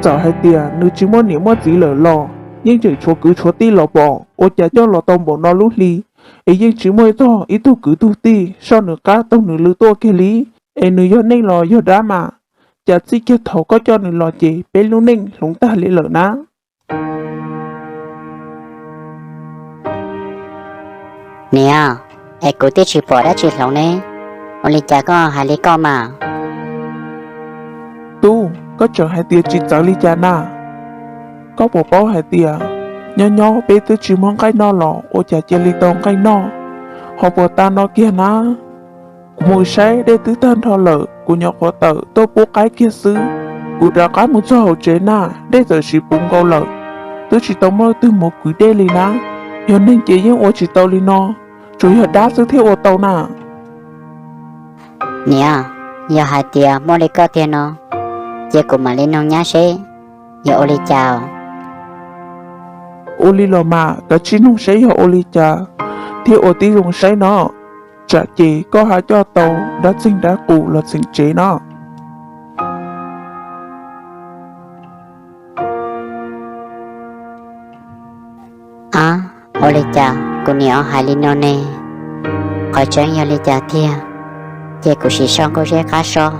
giờ hai tia nữ chỉ muốn niệm mất gì lỡ lò nhưng chỉ chúa cứ chúa ti lò bỏ ô chả cho lò tông bỏ nó lút li ấy nhưng chỉ mới to ý tu cứ tu ti sau nửa cá tông nửa lư to kia lý ấy nửa do nên lò do đá mà chả chỉ kia thầu có cho nửa lò chỉ bên lúc nên lúng ta lấy lỡ ná nè ai cố tiết chỉ bỏ đã chỉ lòng nè ông lịch cha có hai lý con mà tu có chờ hai tia chỉ giáo lý cha na có bỏ bao hai tia nhỏ bé tới chỉ mong cái no lò ô chả chỉ lý tông cái no họ bỏ ta nó kia ná mùi say để tứ thân thọ lợ của nhỏ có tờ tôi bố cái kia xứ của đã cái một số hậu chế na để giờ chỉ bụng câu lợ tôi chỉ tông mơ từ một quý đê lì ná giờ nên chỉ những ô chỉ tàu lì no chủ yếu đá sức theo ô tàu na nè giờ hai tia mua lấy có tiền nó giờ cũng mà lên nông nhá xe giờ ông lịch chào ô lì lò mà cả chín không say họ ô lì cha thì ô tí dùng say nó chả chỉ có hai cho tàu đã sinh đã cụ là sinh chế nó à ông lịch chào cũng nhớ hai lý nó nè khỏi chơi giờ lịch chào tia giờ cũng chỉ xong có rẻ cá so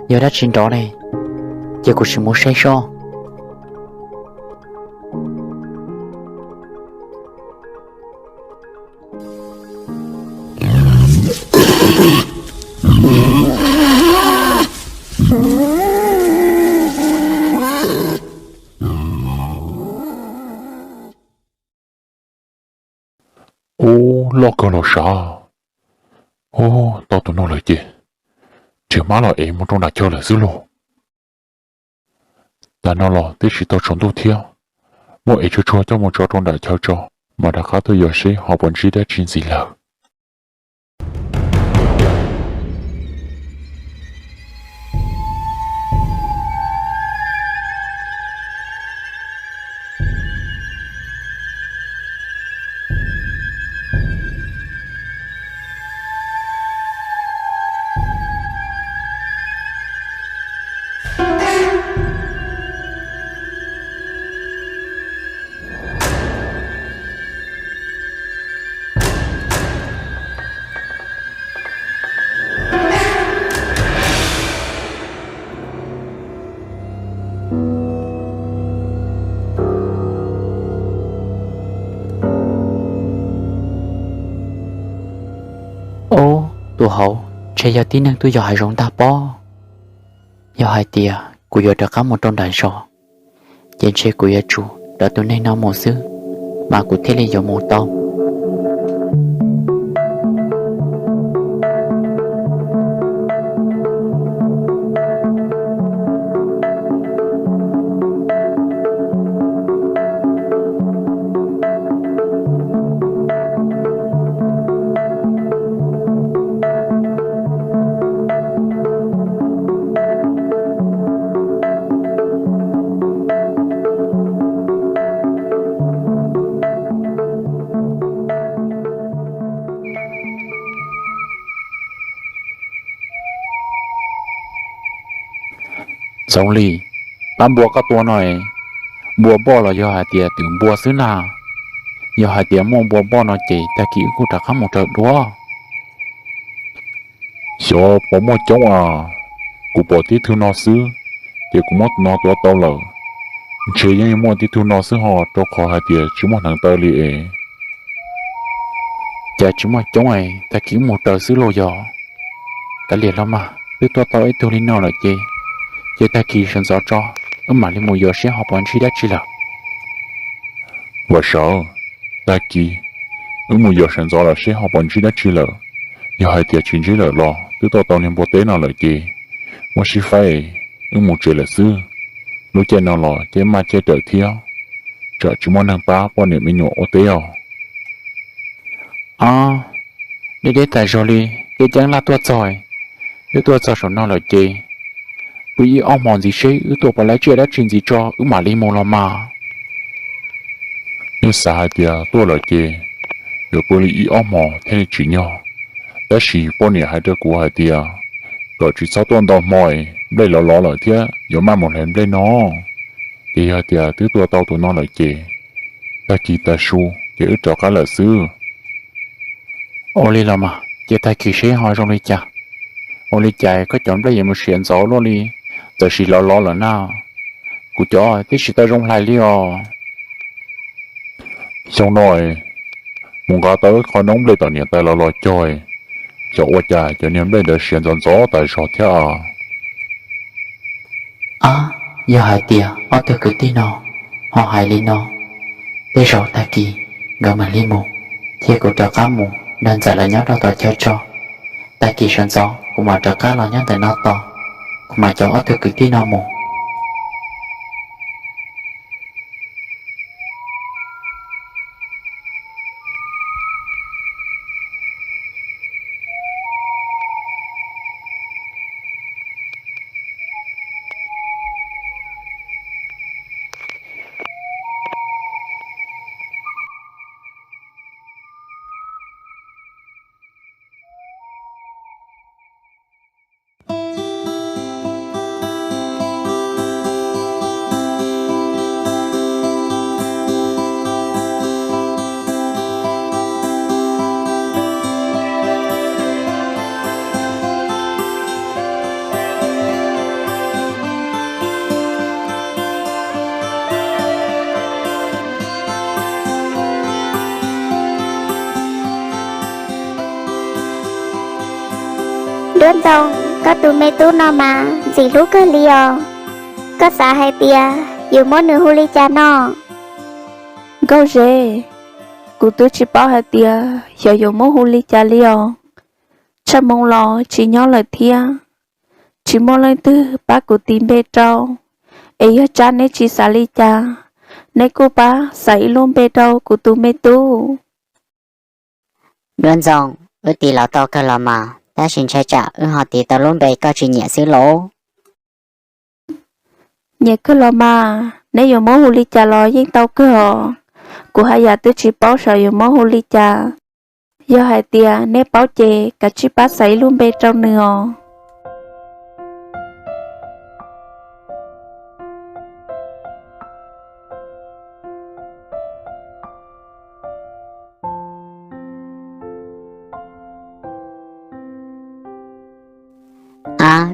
giờ đã chín đó này giờ cũng chỉ muốn say so ô lo cơ lo sao ô tao tụi nó lại chứ chỉ má là em một trong đại chơi là dữ lộ ta nó là tí chỉ tao sống tu theo mỗi em cho cho một chỗ trong đại chơi cho mà đã khá tôi giờ sẽ họ vẫn chỉ đã chuyện gì lờ ô tụ hậu chơi giờ tí năng tôi giờ hai rong ta po giờ hai tia của giờ đã có một trong đại sọ trên xe của giờ chủ đã tôi nên nó một xứ mà của thế là giờ một tông Giống lì, bán bùa có tua này, bùa bò là do hai tia tưởng bùa xứ nào, do hai tia mong bùa bò nó chỉ ta kiểu của ta khám một trận đúa. Cho bỏ mò cháu à, cụ bỏ tí thư nó xứ, thì cũng mất nó tua tao lờ. Chế những mò tí thư nó xứ họ cho khó hai tia chứ một thằng tao lì ế. Chả chúng mà chống này ta kiểu một tờ xứ lô giò, ta liền lắm mà, biết tua tao ấy tôi đi nào là chế ta kỳ sân gió cho, mà lên một giờ sẽ học bọn chi đã chi là. Và sợ, ta kỳ, một giờ sáng gió là sẽ học bọn chí đã chi lờ. Giờ hai tia chuyện chí lờ lo, tức tao nên bỏ tế nào lợi kì. Mà chỉ phải, một chế là xứ. Lúc chế nào lo, chế mà chế đợi theo. Chợ chú mong năng bá bỏ niệm mình nhổ ô tế à. Để tại rồi đi, để chẳng là tua giỏi, để tua giỏi số nào là chế. Bởi vì ông mòn gì xế, tua bỏ lấy chuyện đã chuyện gì cho, mà đi mô lo mà. Nhưng xa hai tia tôi lợi kì. Rồi bố lý ý ôm mò thế này chỉ nhỏ. Đã xì bố nè hai đứa của hai tia. Rồi chỉ sáu tuần đòn mòi, đây là lo lợi thế, giờ mà một lần đây nó. Thì hai tia tứ tua tao tụi nó lợi kì. Ta kỳ ta su, thì ức trọ cá lợi sư. Ô li là mà, chế ta kỳ xế hỏi trong đi chà. Ô li chạy có chọn bây giờ một chuyện gió luôn đi. Giờ xì lo là nào. Cụ chó, tí xì ta rung lại li à. Xong rồi, muốn gà tới khỏi nóng đây tao nhận tay lo chơi. Cho ô chà, cho nên bây giờ chuyện gió tại sao thế à. Giờ hai tia, ở từ cứ tí nào. Họ hai li nào. Để rồi ta kỳ, ngờ mà li mù. Thì cụ trò cá mù, nên giải là nhớ đó tòa chơi cho. Ta kỳ sân gió, cũng mà trò cá là nhớ tại nó to. Cũng mà cho ở từ cứ tí nào mù. Đơn dòng, có tụ mê tú nó mà, dì lúc cơ liò. Có xa hai tia, dù mô nữ hù lý cha nó. Gâu rê, cụ tôi chỉ bảo hai tia, giờ dù mô hù lý cha liò. Cha mong lo, chỉ nhỏ lời thia. Chỉ mô lời tư, bác cụ tìm bê trâu. Ê yo cha nê chỉ xa lý cha. Nê cô bá, xảy luôn bê trâu cụ tụ mê tú. Đơn dòng, ư tì lão to cơ lò mà. Ta xin chạy trả ư họ tì tao luôn bày cao chỉ nhẹ xứ lỗ. Nhẹ cơ lò mà, nê dù mô hù lý cha lo yên tao cơ hò. Cụ hai nhà tôi chỉ bảo sợ dù mô hù lý cha. Do hai tia nê bảo chê, cả chỉ bá xảy luôn bê trâu nữa.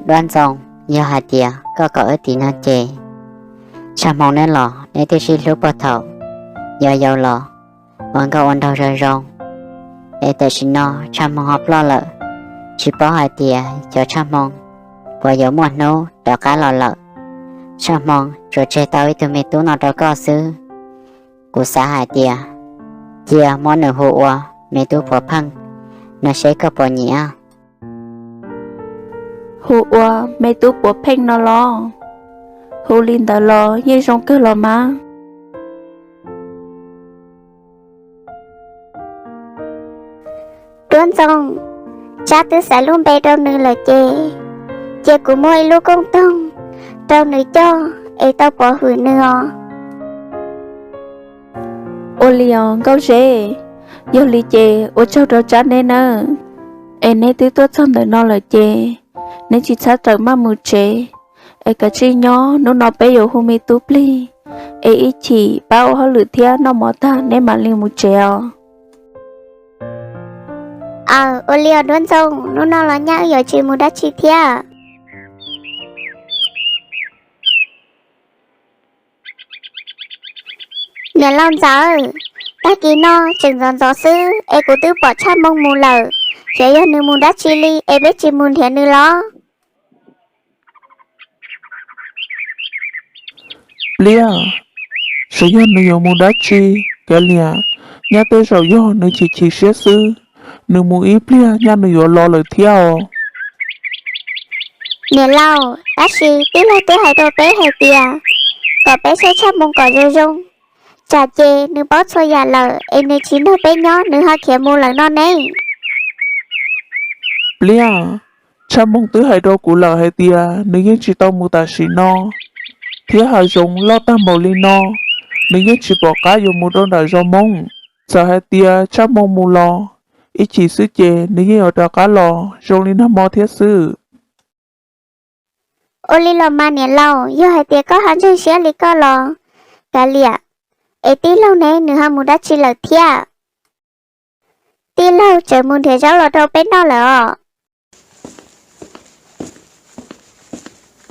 Đoan dòng, giờ hai tia, có ở tí nó chê. Chà mong nên lò, nên tôi xin lúc bò thầu. Giờ dầu lò, vẫn có ổn đầu rơi rong. Để tôi xin nó, chà mong học lo lợ. Chỉ bỏ hai tia, cho chà mong. Và dấu muộn nô, đó cá lo lợ. Chà mong, rồi chê tao ý tụi mẹ tú nó đó có sư. Cú xa hai tia. Chia món nửa hụ ua, mẹ tú bỏ phăng. Nó sẽ có bỏ nhẹ. Hù ua mê tú bố phênh nó lo. Hù linh đã lo dây rong cơ lo mà. Đơn dòng, cha tư xa luôn bê trâu nữ lời chê. Chê của môi lưu công tông. Trâu nữ cho, ê tao bỏ hủy nữa. Ô liòn gâu rê. Yo li chê, ô châu trâu chá nê nơ. Ê nê tư tốt xong đời nó lời chê. Nên chỉ sát trời mà mù chế. ai cả chi nhỏ nó bé yo humi tu pli ai ít chỉ bao họ lử thia nó mỏ ta nên mà liền một trèo ô liều đón sông nó là nhá giờ chỉ muốn đắt chi thia nè long giờ ta kỳ nó chừng giòn gió sư ai cũng tự bỏ cha mông mù lờ sẽ giờ nữ muốn đắt chi li ai biết chỉ muốn thiệt nữ lo lia sử dụng nữ yêu mu đá chi cái lia nhà tôi sử dụng nữ chỉ xét sư nữ mu ít lia nhà nữ yêu lo lời theo nè lâu đắt chi tí là tôi hay đồ bé hay tìa có bé sẽ cha mông có rêu rung chả chê nữ bó xôi già lờ em nữ chín đồ bé nhỏ nữ ha khía mù lờ non ấy lia cha mong tứ hai đô của lờ hai tia nữ yên chỉ tao mu ta xí no thiết hai dùng lo ta màu li no nữ yên chỉ bỏ cá dùng mu đôn đại do mong giờ hai tia cha mong mu lo ít chỉ sư chê nữ yên ở đó cá lo dùng li nam mò thiết sư ô li lò mà nè lâu giờ hai tia có hắn chơi xé li có lò cả lìa ấy tí lâu này nữ ha mu đắt chi lờ thia tí lâu chờ muốn thiệt cháu lò đâu bé nó lờ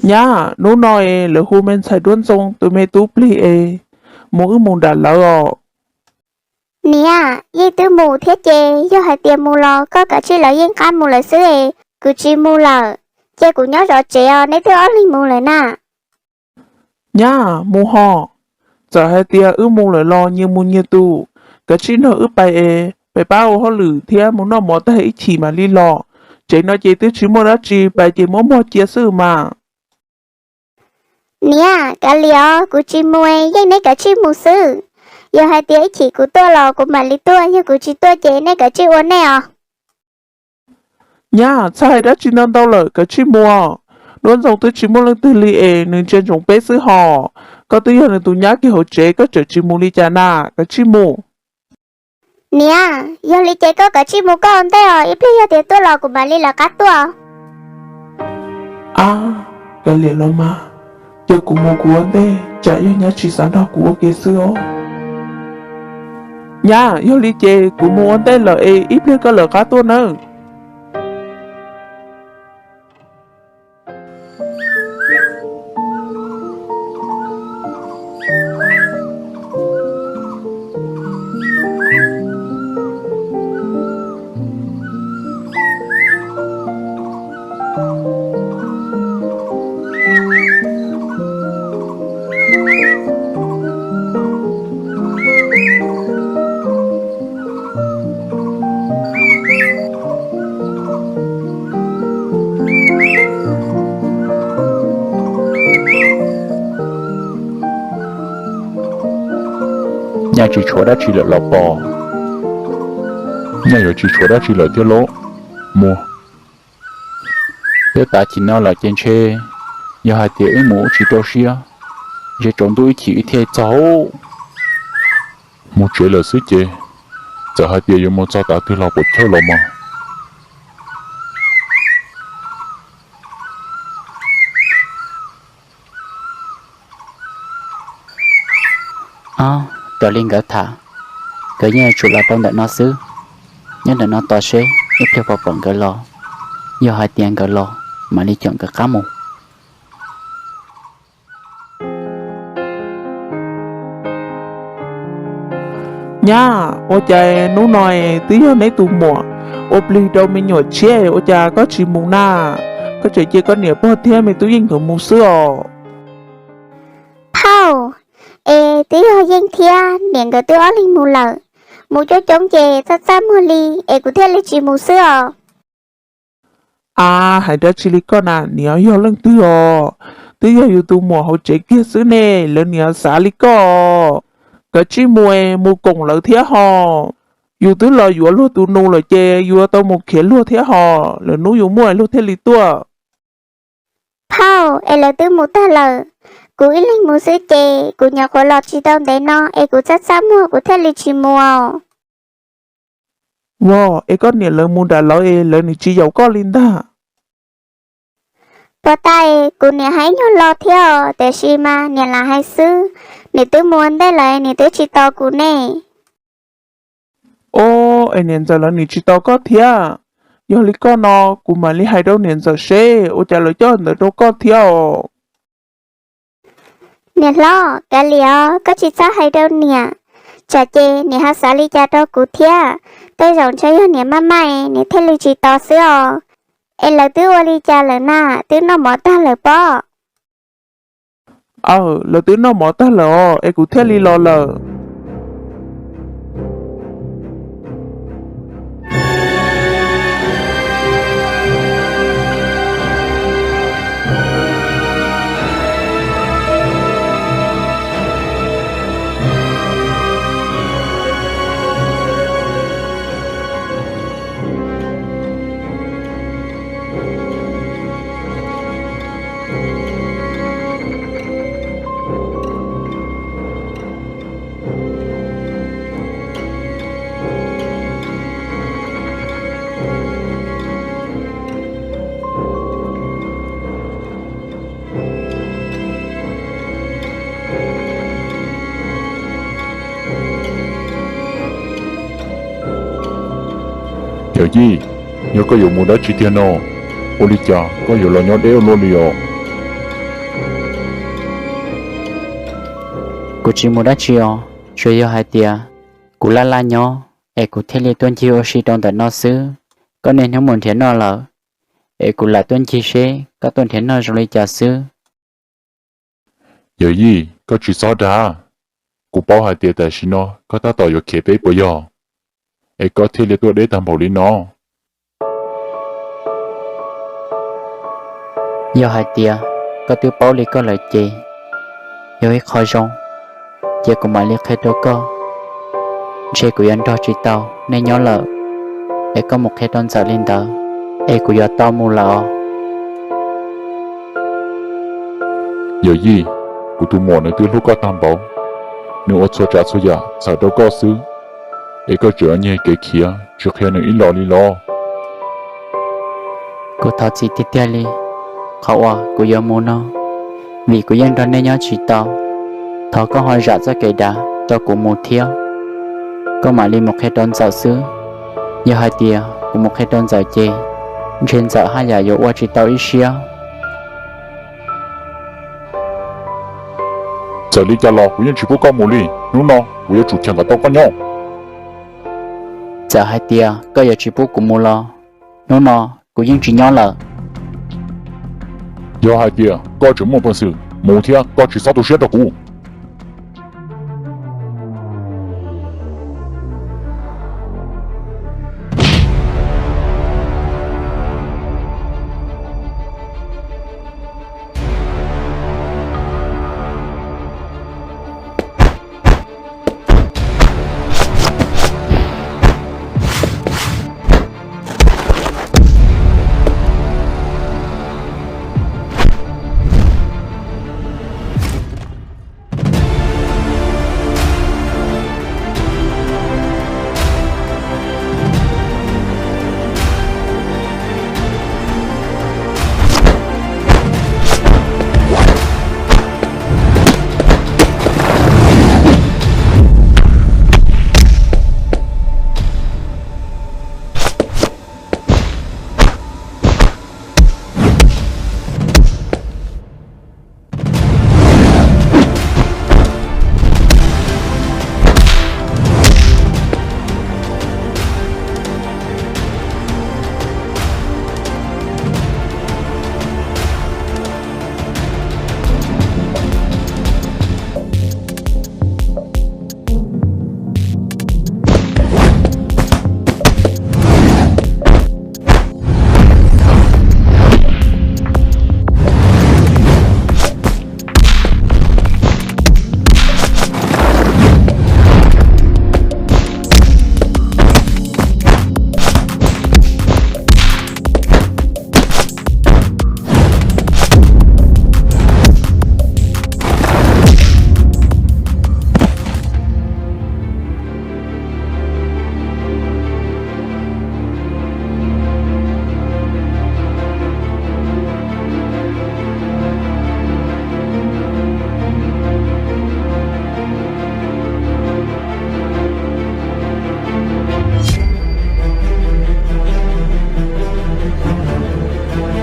nhá nú nói là hôm men xài đuôn sông tụi mày tú pli mỗi mùng đã lỡ nè dây tư mù thiết chê do hai tia mù lò có cả chi lờ yên can mù lờ xứ cứ chi mù lờ chê cũng nhớ rõ chê nếu tôi ở li mù lờ nà nhá mù họ giờ hai tia mùng lại lo như mùng như tu cái chi nó bài bài bao họ lử thia muốn nó mò tay chỉ mà li lọ chế nó chế tư chỉ mò đó chỉ bài chế mò mò chia sư mà nè cả liò cứ chi mù dây này cả chi mù sư giờ hai tia chỉ của tôi lò của mà li tôi nhưng của chi tôi chê này cả chi uốn này nhá sai đó chỉ nên đâu lỡ cái chi mò luôn dùng tư chỉ mò lên tư li nên trên dùng bé sư họ có tư hiện là tụi nhá cái hồ chế có trở chỉ mù li cha na cái chi mù nè giờ li chê có cả chi mù con thế ít bây giờ thì tôi lò của mà li là cá tua cái liền lo mà giờ cũng mua của đây chạy cho nhá chỉ sáng đó của kia xưa nhá giờ li chê cũng mua đây là ít bây có là cá tua nữa nhà chỉ chỗ đó chỉ là lọ bò nhà giờ chỉ chỗ đó chỉ là tiêu lỗ mua thế ta chỉ nó là trên xe giờ hai tiếng mũ chỉ đôi xia giờ chúng tôi chỉ theo cháu một chuyện là sự chế giờ hai tiếng dùng một cháu ta từ lọ bột theo lọ mà tờ liên gỡ thả cái nhà chủ là trong đợt nó xứ nhưng đợt nó to xế ít theo vào phần gỡ lo do hai tiền gỡ lo mà đi chọn cái cá mù nhá ô cha nú nói tí giờ nấy tụ mùa ô pli đâu mình nhột che ô cha có chỉ mù na có chỉ chỉ có nhiều bao thêm mình tú yên của mù xưa Pao tí hơi dân thia niệm cái tôi ở li mù lợ mù cho chống chè sát sát mù li của thia li chỉ mù xưa hai đứa chỉ con à nhiều yêu lần tư tí giờ yêu tụ mùa hậu chế kia xứ nè lần nhiều xả li có cái chỉ mù cùng lỡ thia họ yêu tứ lời yêu luôn tụ nô lời chè yêu tao một khía luôn thia họ lời nô yêu mua luôn thia li tua Pao là tư mù ta lợ cú ít linh mù sư chè cú nhà khổ lọt chỉ tông đấy nó cú sát sát mua cú thia li chỉ mua wow con nhiều lần mù đã nói lần này chỉ giàu có linh ta bỏ tay cụ nè hãy nhớ lo theo để xí mà nè là hay sư nè tôi muốn đây lại nè tôi chỉ tao cụ nè ô anh nên giờ là nị chỉ tao có thia giờ lý con nó cụ mà lý hai đâu nên giờ xe ô trả lời cho anh đâu có theo nè lo cái liao có chỉ sao hay đâu nè chả chê nè hát xả lý cha đâu cụ thia tôi rộng cho yo nè má mày nè thế lý chỉ tao xưa em là tứ ô lý cha là na tứ nó mở ta là bỏ là tứ nó mỏ ta lờ em cụ theo lý lo lờ Giờ gì nhớ có dùng một đá chi tiền nó ô đi cha có dùng là nhớ đeo luôn đi à Cô chỉ muốn đã chiều chơi yêu hai tia cô la nhỏ em cô thấy liên tuân chi ô si trong tận nó xứ có nên không muốn thiệt nó lỡ em cô là tuân chi xe có tuân thiệt nó rồi trả xứ giờ gì có chỉ sao đã cô bảo hai tiền tại xin nó có ta tỏ được kế bế bây giờ em có thể liên tôi để tạm bảo đi nó yêu hai tia có tiêu bảo lý có lời chê yêu ít khỏi rong chê của mà liệt hết đâu có chê của anh cho chị tao nên nhớ lợ em có một cái đơn sợ lên tờ em của giờ tao mua lợ giờ gì cô tu mò nữa từ lúc có tạm bảo nếu ở chỗ trả số giả sao đâu có xứ em có chữa nhẹ cái kia trước khi nữa ít lo đi lo cô thọ chị tiết tia li khẩu à cô giờ mua nó vì cô dân đó nên nhớ chị tao thọ có hỏi rõ ra cái đá cho cô mua thiếu có mà li một cái đơn sợ xứ giờ hai tia của một cái đơn sợ chê trên sợ hai nhà dỗ qua chị tao ít xíu giờ đi cha lo cũng như chỉ có con một đi đúng nó cũng như chủ chẳng cả tao có nhau giờ hai tia có giờ chỉ bố của mua lo nó nó cũng những chỉ nhỏ lợ giờ hai tia có chỉ một phần sự một thiên có chỉ sao tôi sẽ được cũ